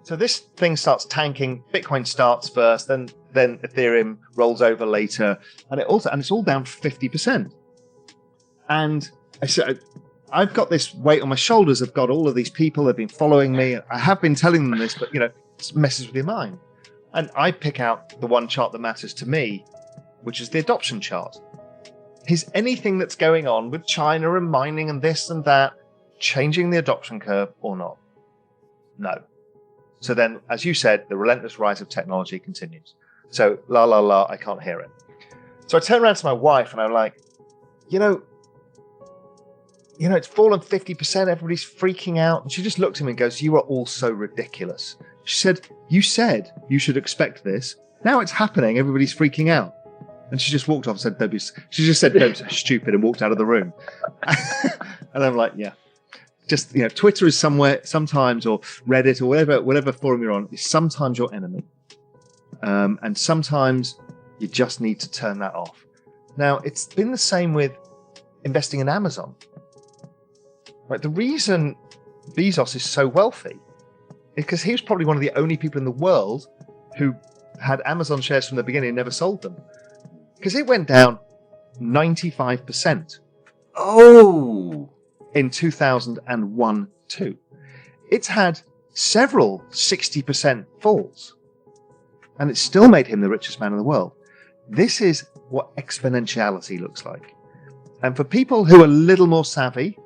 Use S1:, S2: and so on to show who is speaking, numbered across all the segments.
S1: So this thing starts tanking. Bitcoin starts first, then Ethereum rolls over later, and it's all down 50%. And I said, I've got this weight on my shoulders. I've got all of these people that have been following me. I have been telling them this, but it messes with your mind. And I pick out the one chart that matters to me, which is the adoption chart. Is anything that's going on with China and mining and this and that changing the adoption curve or not? No. So then, as you said, the relentless rise of technology continues. So, la, la, la, I can't hear it. So I turn around to my wife and I'm like, it's fallen 50%. Everybody's freaking out. And she just looked at me and goes, you are all so ridiculous. She said you should expect this. Now it's happening. Everybody's freaking out. And she just walked off and said, don't be stupid, and walked out of the room. And I'm like, yeah. Just, Twitter is somewhere sometimes, or Reddit, or whatever forum you're on, is sometimes your enemy. And sometimes you just need to turn that off. Now, it's been the same with investing in Amazon. Right? The reason Bezos is so wealthy is because he was probably one of the only people in the world who had Amazon shares from the beginning and never sold them. Because it went down 95%.
S2: Oh!
S1: In 2001-2. It's had several 60% falls. And it still made him the richest man in the world. This is what exponentiality looks like. And for people who are a little more savvy,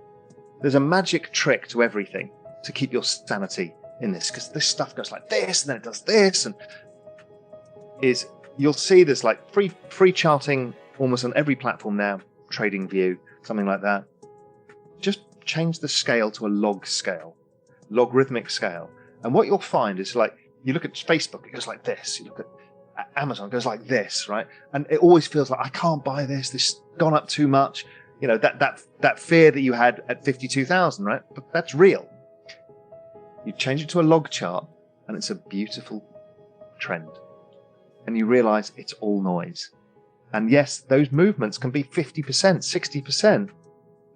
S1: there's a magic trick to everything to keep your sanity in this. Because this stuff goes like this, and then it does this. And you'll see there's like free charting almost on every platform now. TradingView, something like that. Just change the scale to a logarithmic scale. And what you'll find is like, you look at Facebook, it goes like this. You look at Amazon, it goes like this, right? And it always feels like, I can't buy this. This has gone up too much. That fear that you had at 52,000, right? But that's real. You change it to a log chart and it's a beautiful trend. And you realize it's all noise. And yes, those movements can be 50%, 60%.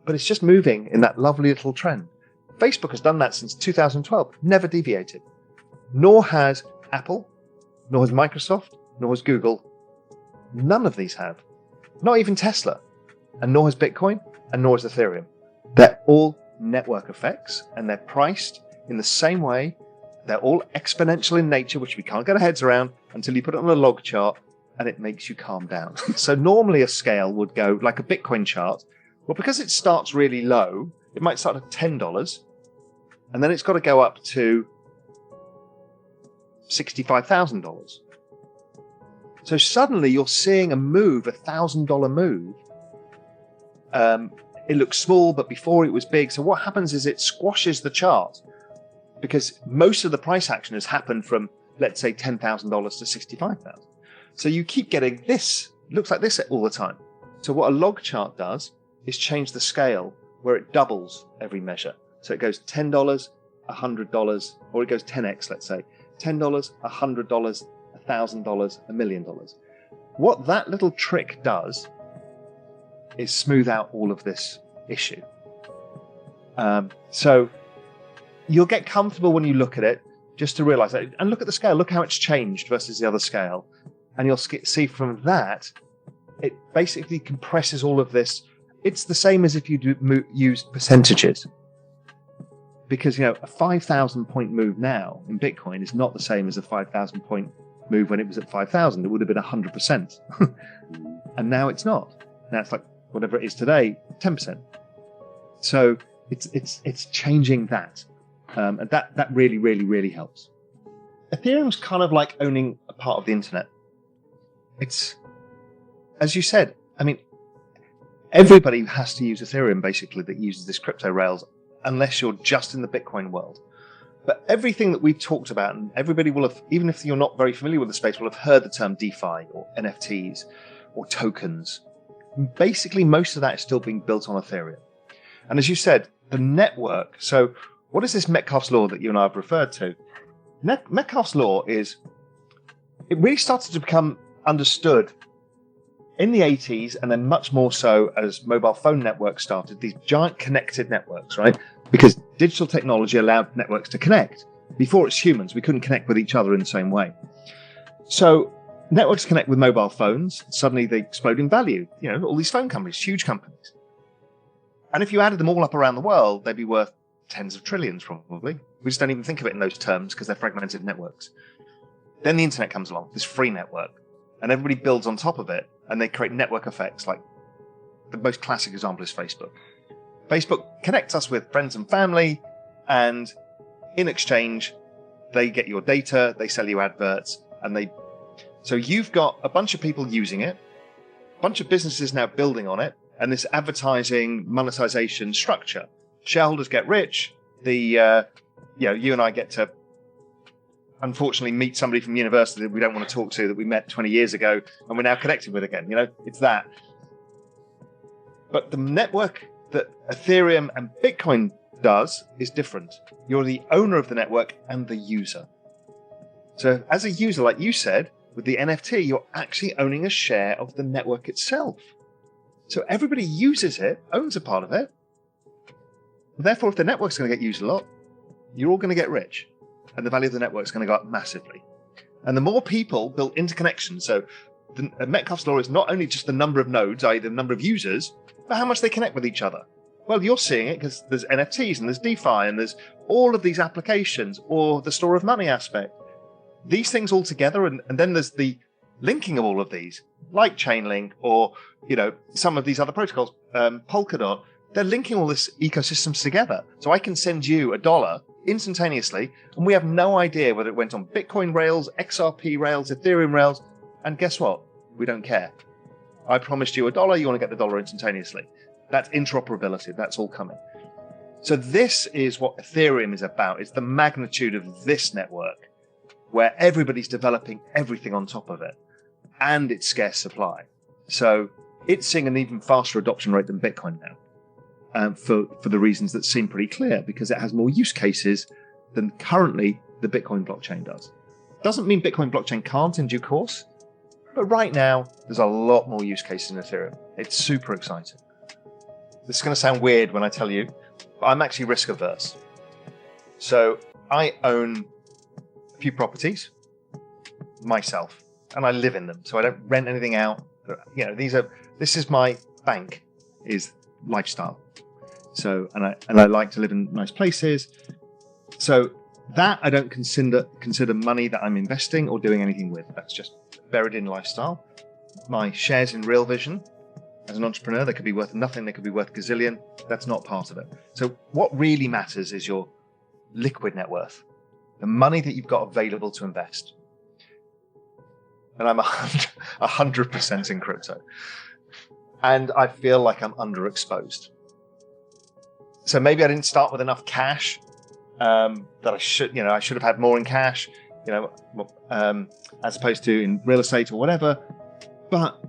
S1: But it's just moving in that lovely little trend. Facebook has done that since 2012, never deviated. Nor has Apple, nor has Microsoft, nor has Google. None of these have. Not even Tesla. And nor has Bitcoin, and nor has Ethereum. They're all network effects, and they're priced in the same way. They're all exponential in nature, which we can't get our heads around until you put it on a log chart, and it makes you calm down. So normally a scale would go like a Bitcoin chart. Well, because it starts really low, it might start at $10, and then it's got to go up to $65,000. So suddenly you're seeing a move, $1,000 move. It looks small, but before it was big. So what happens is it squashes the chart because most of the price action has happened from, let's say, $10,000 to $65,000. So you keep getting this, looks like this all the time. So what a log chart does is change the scale where it doubles every measure. So it goes $10, $100, or it goes 10x, let's say. $10, $100, $1,000, $1 million. What that little trick does is smooth out all of this issue. So you'll get comfortable when you look at it, just to realize that, and look at the scale, look how it's changed versus the other scale. And you'll see from that, it basically compresses all of this. It's the same as if you used percentages. Because, a 5,000 point move now in Bitcoin is not the same as a 5,000 point move when it was at 5,000. It would have been 100%. And now it's not. Now it's like whatever it is today, 10%. So it's changing that. And that really, really, really helps. Ethereum's kind of like owning a part of the internet. It's, as you said, everybody has to use Ethereum, basically, that uses this crypto rails, unless you're just in the Bitcoin world. But everything that we've talked about, and everybody will have, even if you're not very familiar with the space, will have heard the term DeFi or NFTs or tokens. Basically, most of that is still being built on Ethereum. And as you said, the network. So what is this Metcalfes Law that you and I have referred to? Metcalfes Law it really started to become understood in the 80s, and then much more so as mobile phone networks started, these giant connected networks, right? Because digital technology allowed networks to connect. Before it's humans, we couldn't connect with each other in the same way. So networks connect with mobile phones. Suddenly they explode in value. All these phone companies, huge companies. And if you added them all up around the world, they'd be worth tens of trillions probably. We just don't even think of it in those terms because they're fragmented networks. Then the internet comes along, this free network, and everybody builds on top of it, and they create network effects. Like the most classic example is Facebook. Facebook connects us with friends and family, and in exchange, they get your data, they sell you adverts, so you've got a bunch of people using it, a bunch of businesses now building on it, and this advertising monetization structure. Shareholders get rich. You and I get to unfortunately meet somebody from university that we don't want to talk to, that we met 20 years ago and we're now connected with again. It's that. But the network that Ethereum and Bitcoin does is different. You're the owner of the network and the user. So as a user, like you said, with the NFT, you're actually owning a share of the network itself. So everybody uses it, owns a part of it. Therefore, if the network's going to get used a lot, you're all going to get rich. And the value of the network is going to go up massively. And the more people build interconnections, so the Metcalfes Law is not only just the number of nodes, i.e. the number of users, but how much they connect with each other. Well, you're seeing it because there's NFTs and there's DeFi and there's all of these applications, or the store of money aspect. These things all together, and then there's the linking of all of these, like Chainlink or some of these other protocols, Polkadot. They're linking all this ecosystems together. So I can send you $1 instantaneously, and we have no idea whether it went on Bitcoin rails, XRP rails, Ethereum rails. And guess what? We don't care. I promised you $1, you want to get the dollar instantaneously. That's interoperability. That's all coming. So this is what Ethereum is about. It's the magnitude of this network where everybody's developing everything on top of it, and it's scarce supply. So it's seeing an even faster adoption rate than Bitcoin now. For the reasons that seem pretty clear, because it has more use cases than currently the Bitcoin blockchain does. Doesn't mean Bitcoin blockchain can't in due course, but right now there's a lot more use cases in Ethereum. It's super exciting. This is going to sound weird when I tell you, but I'm actually risk averse. So I own a few properties myself, and I live in them, so I don't rent anything out. This is my bank, is lifestyle. So, and I like to live in nice places. So that I don't consider money that I'm investing or doing anything with. That's just buried in lifestyle. My shares in Real Vision, as an entrepreneur, they could be worth nothing. They could be worth gazillion. That's not part of it. So what really matters is your liquid net worth, the money that you've got available to invest. And I'm 100% in crypto. And I feel like I'm underexposed. So maybe I didn't start with enough cash that I should have had more in cash, as opposed to in real estate or whatever. But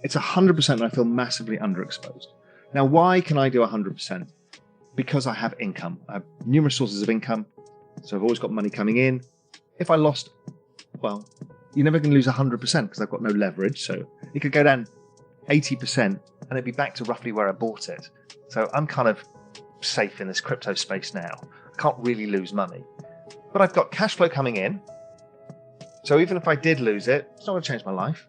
S1: it's 100% and I feel massively underexposed. Now, why can I do 100%? Because I have income. I have numerous sources of income. So I've always got money coming in. If I lost, well, you're never going to lose 100% because I've got no leverage. So it could go down 80% and it'd be back to roughly where I bought it. So I'm kind of safe in this crypto space now. I can't really lose money. But I've got cash flow coming in. So even if I did lose it, it's not going to change my life.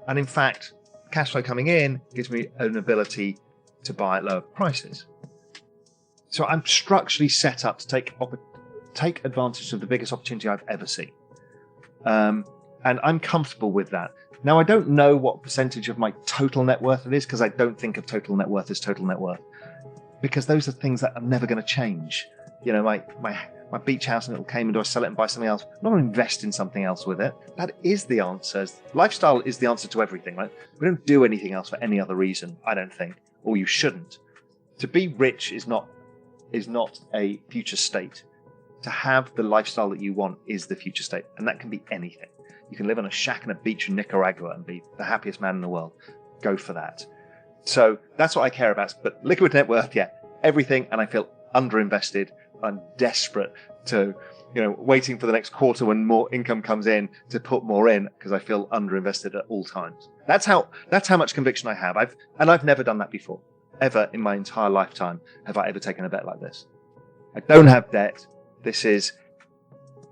S1: And in fact, cash flow coming in gives me an ability to buy at lower prices. So I'm structurally set up to take advantage of the biggest opportunity I've ever seen. And I'm comfortable with that. Now, I don't know what percentage of my total net worth it is, because I don't think of total net worth as total net worth, because those are things that are never going to change. My beach house in Little Cayman, do I sell it and buy something else? I'm not going to invest in something else with it. That is the answer. Lifestyle is the answer to everything, right? We don't do anything else for any other reason, I don't think, or you shouldn't. To be rich is not a future state. To have the lifestyle that you want is the future state, and that can be anything. You can live on a shack on a beach in Nicaragua and be the happiest man in the world. Go for that. So that's what I care about. But liquid net worth, yeah, everything. And I feel underinvested. I'm desperate to, waiting for the next quarter when more income comes in to put more in, because I feel underinvested at all times. That's how much conviction I have. I've never done that before. Ever in my entire lifetime have I ever taken a bet like this. I don't have debt. This is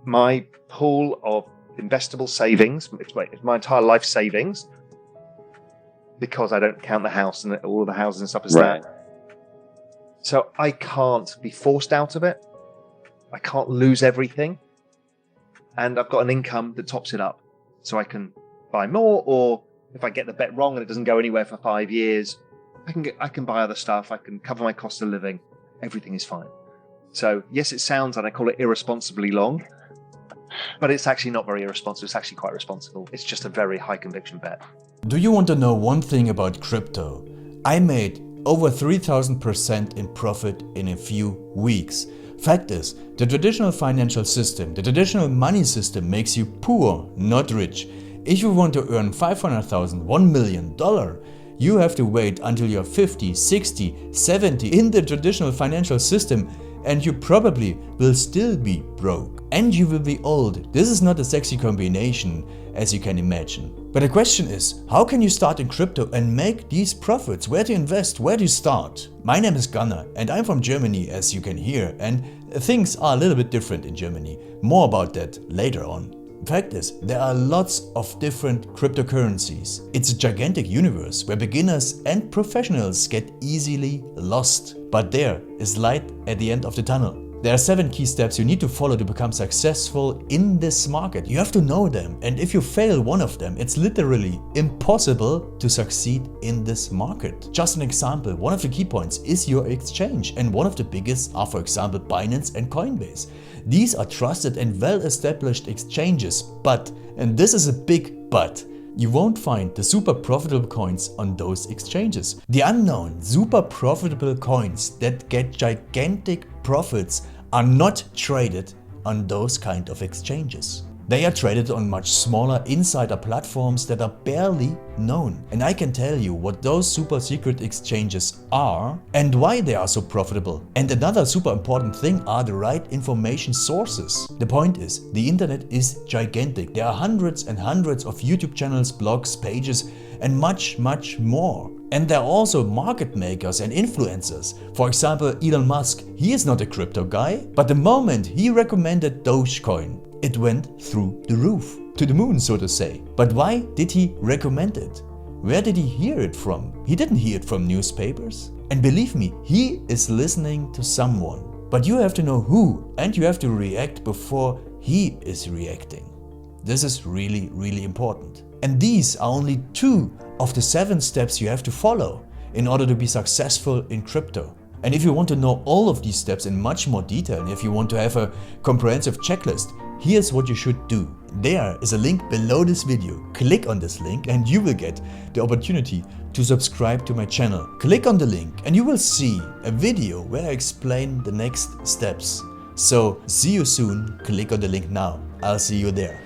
S1: my pool of investable savings. It's my entire life savings, because I don't count the house and all of the houses and stuff as
S2: Right.
S1: that. So I can't be forced out of it. I can't lose everything. And I've got an income that tops it up. So I can buy more, or if I get the bet wrong and it doesn't go anywhere for 5 years, I can buy other stuff. I can cover my cost of living. Everything is fine. So yes, it sounds, and I call it irresponsibly long, but it's actually not very irresponsible. It's actually quite responsible. It's just a very high conviction bet.
S3: Do you want to know one thing about crypto? I made over 3000% in profit in a few weeks. Fact is, the traditional financial system, the traditional money system makes you poor, not rich. If you want to earn $500,000, $1 million, you have to wait until you're 50, 60, 70 in the traditional financial system, and you probably will still be broke. And you will be old. This is not a sexy combination, as you can imagine. But the question is, how can you start in crypto and make these profits? Where to invest? Where do you start? My name is Gunnar and I'm from Germany, as you can hear, and things are a little bit different in Germany. More about that later on. Fact is, there are lots of different cryptocurrencies. It's a gigantic universe where beginners and professionals get easily lost. But there is light at the end of the tunnel. There are 7 key steps you need to follow to become successful in this market. You have to know them, and if you fail one of them, it's literally impossible to succeed in this market. Just an example, one of the key points is your exchange, and one of the biggest are, for example, Binance and Coinbase. These are trusted and well-established exchanges, but, and this is a big but, you won't find the super profitable coins on those exchanges. The unknown super profitable coins that get gigantic profits are not traded on those kind of exchanges. They are traded on much smaller insider platforms that are barely known. And I can tell you what those super secret exchanges are and why they are so profitable. And another super important thing are the right information sources. The point is, the internet is gigantic. There are hundreds and hundreds of YouTube channels, blogs, pages, and much more. And there are also market makers and influencers. For example, Elon Musk, he is not a crypto guy, but the moment he recommended Dogecoin, it went through the roof, to the moon, so to say. But why did he recommend it? Where did he hear it from? He didn't hear it from newspapers. And believe me, he is listening to someone. But you have to know who, and you have to react before he is reacting. This is really important. And these are only 2 of the 7 steps you have to follow in order to be successful in crypto. And if you want to know all of these steps in much more detail, and if you want to have a comprehensive checklist, here's what you should do. There is a link below this video. Click on this link and you will get the opportunity to subscribe to my channel. Click on the link and you will see a video where I explain the next steps. So see you soon. Click on the link now. I'll see you there.